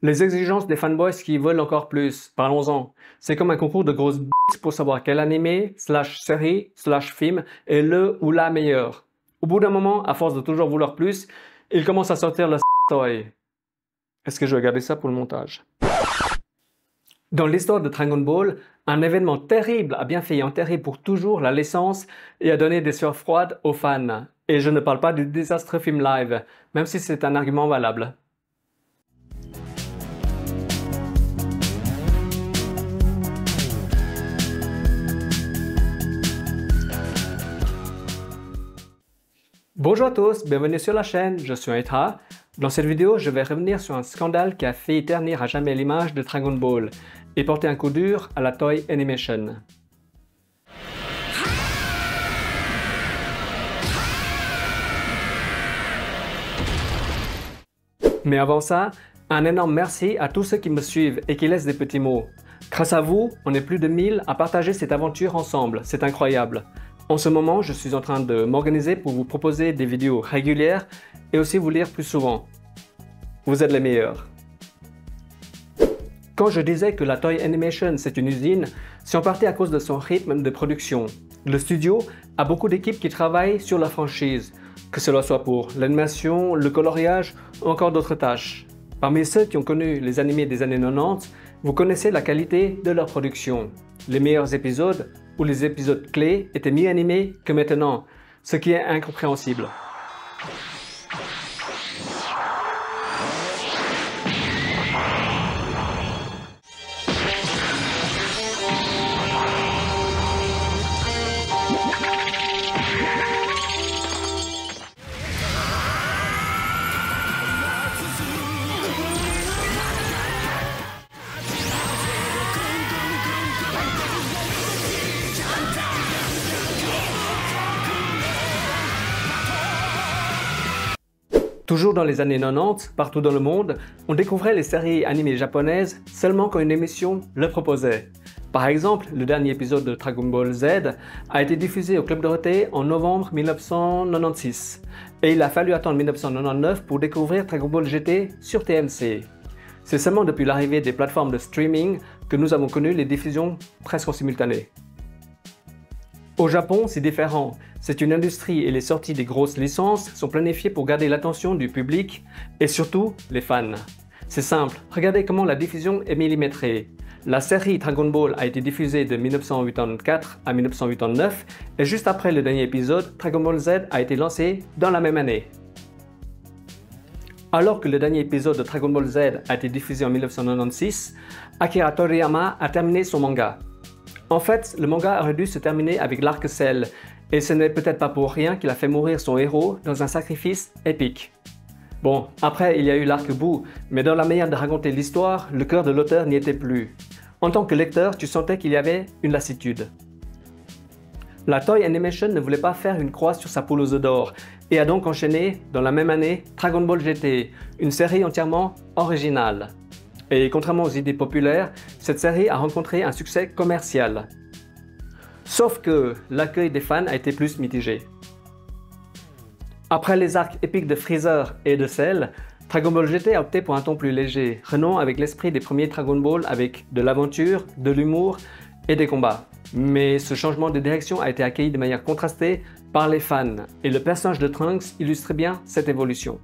Les exigences des fanboys qui veulent encore plus, parlons-en. C'est comme un concours de grosses b*** pour savoir quel animé, slash série, slash film est le ou la meilleure. Au bout d'un moment, à force de toujours vouloir plus, ils commencent à sortir le toy. Est-ce que je vais garder ça pour le montage? Dans l'histoire de Dragon Ball, un événement terrible a bien failli enterrer pour toujours la licence et a donné des sueurs froides aux fans. Et je ne parle pas du désastreux film live, même si c'est un argument valable. Bonjour à tous, bienvenue sur la chaîne, je suis Aitra. Dans cette vidéo, je vais revenir sur un scandale qui a fait ternir à jamais l'image de Dragon Ball et porter un coup dur à la Toei Animation. Mais avant ça, un énorme merci à tous ceux qui me suivent et qui laissent des petits mots. Grâce à vous, on est plus de 1000 à partager cette aventure ensemble, c'est incroyable. En ce moment, je suis en train de m'organiser pour vous proposer des vidéos régulières et aussi vous lire plus souvent. Vous êtes les meilleurs. Quand je disais que la Toei Animation c'est une usine, c'est en partie à cause de son rythme de production. Le studio a beaucoup d'équipes qui travaillent sur la franchise, que cela soit pour l'animation, le coloriage ou encore d'autres tâches. Parmi ceux qui ont connu les animés des années 90, vous connaissez la qualité de leur production. Les meilleurs épisodes ou les épisodes clés étaient mieux animés que maintenant, ce qui est incompréhensible. Toujours dans les années 90, partout dans le monde, on découvrait les séries animées japonaises seulement quand une émission le proposait. Par exemple, le dernier épisode de Dragon Ball Z a été diffusé au Club Dorothée en novembre 1996 et il a fallu attendre 1999 pour découvrir Dragon Ball GT sur TMC. C'est seulement depuis l'arrivée des plateformes de streaming que nous avons connu les diffusions presque en simultané. Au Japon, c'est différent. C'est une industrie et les sorties des grosses licences sont planifiées pour garder l'attention du public et surtout les fans. C'est simple, regardez comment la diffusion est millimétrée. La série Dragon Ball a été diffusée de 1984 à 1989 et juste après le dernier épisode, Dragon Ball Z a été lancé dans la même année. Alors que le dernier épisode de Dragon Ball Z a été diffusé en 1996, Akira Toriyama a terminé son manga. En fait, le manga aurait dû se terminer avec l'arc Cell, et ce n'est peut-être pas pour rien qu'il a fait mourir son héros dans un sacrifice épique. Bon, après il y a eu l'arc Boo, mais dans la manière de raconter l'histoire, le cœur de l'auteur n'y était plus. En tant que lecteur, tu sentais qu'il y avait une lassitude. La Toei Animation ne voulait pas faire une croix sur sa poule aux œufs d'or, et a donc enchaîné, dans la même année, Dragon Ball GT, une série entièrement originale. Et contrairement aux idées populaires, cette série a rencontré un succès commercial. Sauf que l'accueil des fans a été plus mitigé. Après les arcs épiques de Freezer et de Cell, Dragon Ball GT a opté pour un ton plus léger, renouant avec l'esprit des premiers Dragon Ball avec de l'aventure, de l'humour et des combats. Mais ce changement de direction a été accueilli de manière contrastée par les fans, et le personnage de Trunks illustre bien cette évolution.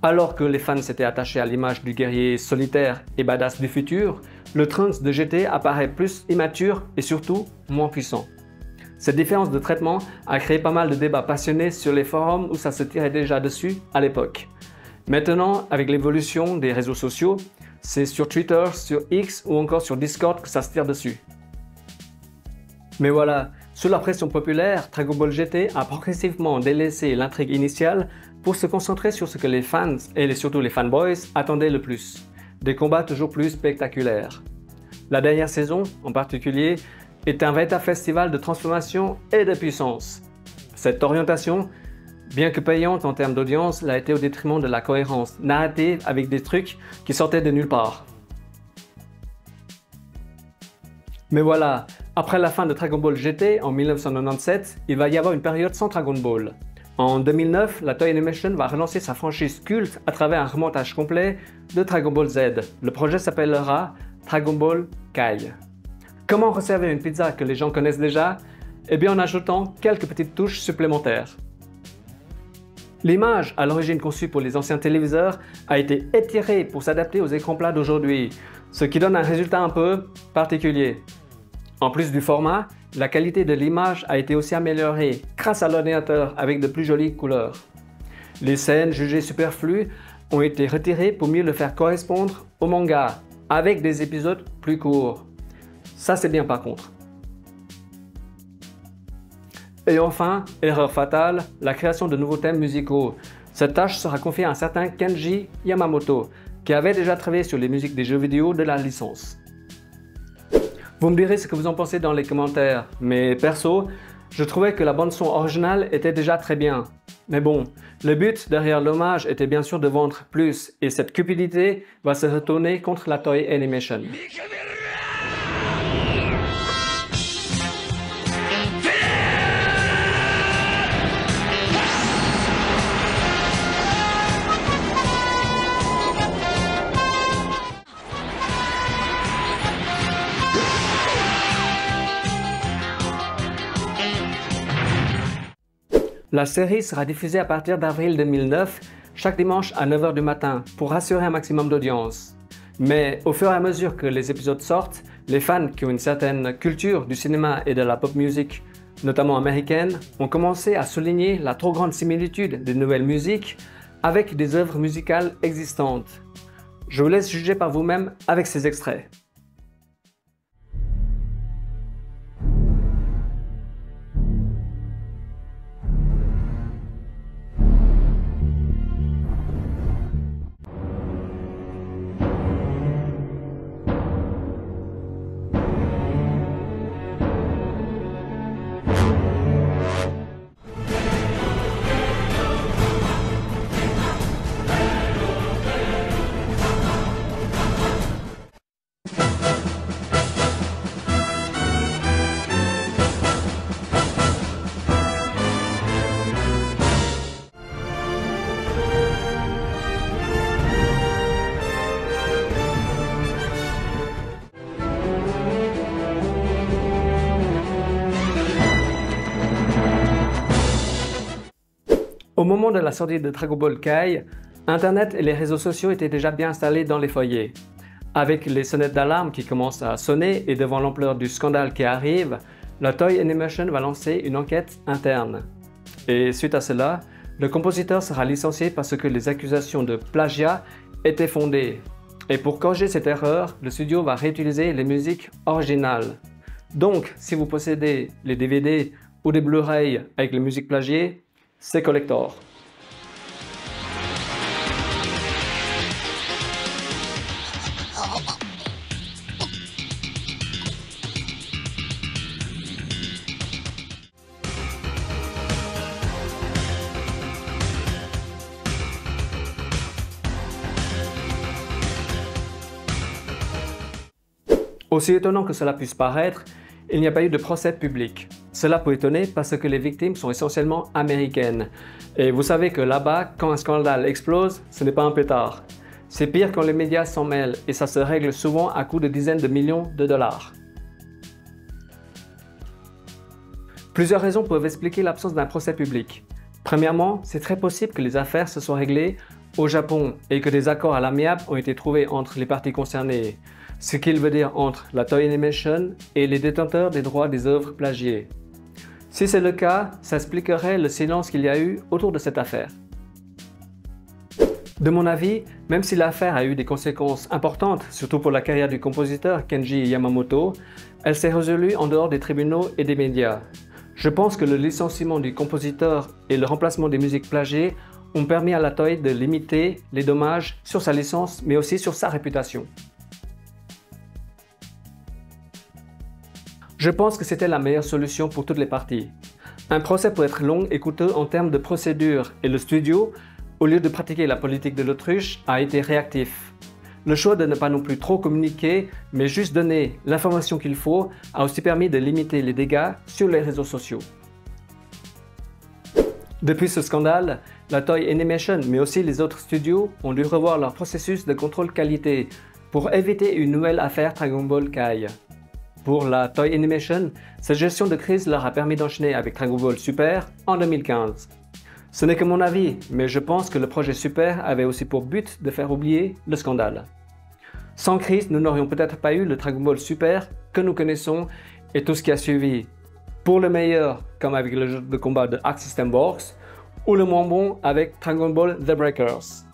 Alors que les fans s'étaient attachés à l'image du guerrier solitaire et badass du futur, le Trunks de GT apparaît plus immature et surtout moins puissant. Cette différence de traitement a créé pas mal de débats passionnés sur les forums où ça se tirait déjà dessus à l'époque. Maintenant, avec l'évolution des réseaux sociaux, c'est sur Twitter, sur X ou encore sur Discord que ça se tire dessus. Mais voilà, sous la pression populaire, Dragon Ball GT a progressivement délaissé l'intrigue initiale pour se concentrer sur ce que les fans et surtout les fanboys attendaient le plus, des combats toujours plus spectaculaires. La dernière saison, en particulier, est un véritable festival de transformation et de puissance. Cette orientation, bien que payante en termes d'audience, l'a été au détriment de la cohérence narrative avec des trucs qui sortaient de nulle part. Mais voilà, après la fin de Dragon Ball GT en 1997, il va y avoir une période sans Dragon Ball. En 2009, la Toei Animation va relancer sa franchise culte à travers un remontage complet de Dragon Ball Z. Le projet s'appellera Dragon Ball Kai. Comment resservir une pizza que les gens connaissent déjà? Eh bien en ajoutant quelques petites touches supplémentaires. L'image, à l'origine conçue pour les anciens téléviseurs, a été étirée pour s'adapter aux écrans plats d'aujourd'hui, ce qui donne un résultat un peu particulier. En plus du format, la qualité de l'image a été aussi améliorée grâce à l'ordinateur avec de plus jolies couleurs. Les scènes jugées superflues ont été retirées pour mieux le faire correspondre au manga, avec des épisodes plus courts. Ça c'est bien par contre. Et enfin, erreur fatale, la création de nouveaux thèmes musicaux. Cette tâche sera confiée à un certain Kenji Yamamoto, qui avait déjà travaillé sur les musiques des jeux vidéo de la licence. Vous me direz ce que vous en pensez dans les commentaires, mais perso, je trouvais que la bande-son originale était déjà très bien. Mais bon, le but derrière l'hommage était bien sûr de vendre plus, et cette cupidité va se retourner contre la Toei Animation. La série sera diffusée à partir d'avril 2009, chaque dimanche à 9 h du matin, pour assurer un maximum d'audience. Mais au fur et à mesure que les épisodes sortent, les fans qui ont une certaine culture du cinéma et de la pop music, notamment américaine, ont commencé à souligner la trop grande similitude des nouvelles musiques avec des œuvres musicales existantes. Je vous laisse juger par vous-même avec ces extraits. Au moment de la sortie de Dragon Ball Kai, Internet et les réseaux sociaux étaient déjà bien installés dans les foyers. Avec les sonnettes d'alarme qui commencent à sonner et devant l'ampleur du scandale qui arrive, la Toei Animation va lancer une enquête interne. Et suite à cela, le compositeur sera licencié parce que les accusations de plagiat étaient fondées. Et pour corriger cette erreur, le studio va réutiliser les musiques originales. Donc, si vous possédez les DVD ou des Blu-ray avec les musiques plagiées, c'est collector. Aussi étonnant que cela puisse paraître, il n'y a pas eu de procès public. Cela peut étonner parce que les victimes sont essentiellement américaines. Et vous savez que là-bas, quand un scandale explose, ce n'est pas un pétard. C'est pire quand les médias s'en mêlent et ça se règle souvent à coût de dizaines de millions de dollars. Plusieurs raisons peuvent expliquer l'absence d'un procès public. Premièrement, c'est très possible que les affaires se soient réglées au Japon et que des accords à l'amiable ont été trouvés entre les parties concernées. Ce qu'il veut dire entre la Toei Animation et les détenteurs des droits des œuvres plagiées. Si c'est le cas, ça expliquerait le silence qu'il y a eu autour de cette affaire. De mon avis, même si l'affaire a eu des conséquences importantes, surtout pour la carrière du compositeur Kenji Yamamoto, elle s'est résolue en dehors des tribunaux et des médias. Je pense que le licenciement du compositeur et le remplacement des musiques plagiées ont permis à la Toei de limiter les dommages sur sa licence mais aussi sur sa réputation. Je pense que c'était la meilleure solution pour toutes les parties. Un procès peut être long et coûteux en termes de procédure et le studio, au lieu de pratiquer la politique de l'autruche, a été réactif. Le choix de ne pas non plus trop communiquer, mais juste donner l'information qu'il faut, a aussi permis de limiter les dégâts sur les réseaux sociaux. Depuis ce scandale, la Toei Animation mais aussi les autres studios ont dû revoir leur processus de contrôle qualité pour éviter une nouvelle affaire Dragon Ball Kai. Pour la Toei Animation, cette gestion de crise leur a permis d'enchaîner avec Dragon Ball Super en 2015. Ce n'est que mon avis, mais je pense que le projet Super avait aussi pour but de faire oublier le scandale. Sans crise, nous n'aurions peut-être pas eu le Dragon Ball Super que nous connaissons et tout ce qui a suivi. Pour le meilleur, comme avec le jeu de combat de Arc System Works, ou le moins bon avec Dragon Ball The Breakers.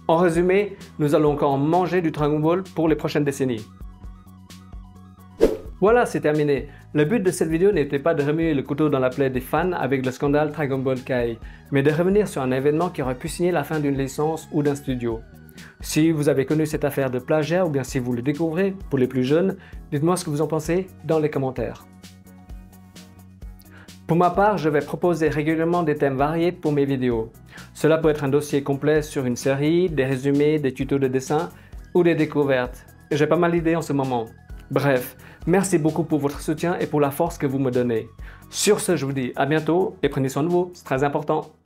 En résumé, nous allons encore manger du Dragon Ball pour les prochaines décennies. Voilà, c'est terminé. Le but de cette vidéo n'était pas de remuer le couteau dans la plaie des fans avec le scandale Dragon Ball Kai, mais de revenir sur un événement qui aurait pu signer la fin d'une licence ou d'un studio. Si vous avez connu cette affaire de plagiat ou bien si vous le découvrez, pour les plus jeunes, dites-moi ce que vous en pensez dans les commentaires. Pour ma part, je vais proposer régulièrement des thèmes variés pour mes vidéos. Cela peut être un dossier complet sur une série, des résumés, des tutos de dessin ou des découvertes. J'ai pas mal d'idées en ce moment. Bref, merci beaucoup pour votre soutien et pour la force que vous me donnez. Sur ce, je vous dis à bientôt et prenez soin de vous, c'est très important.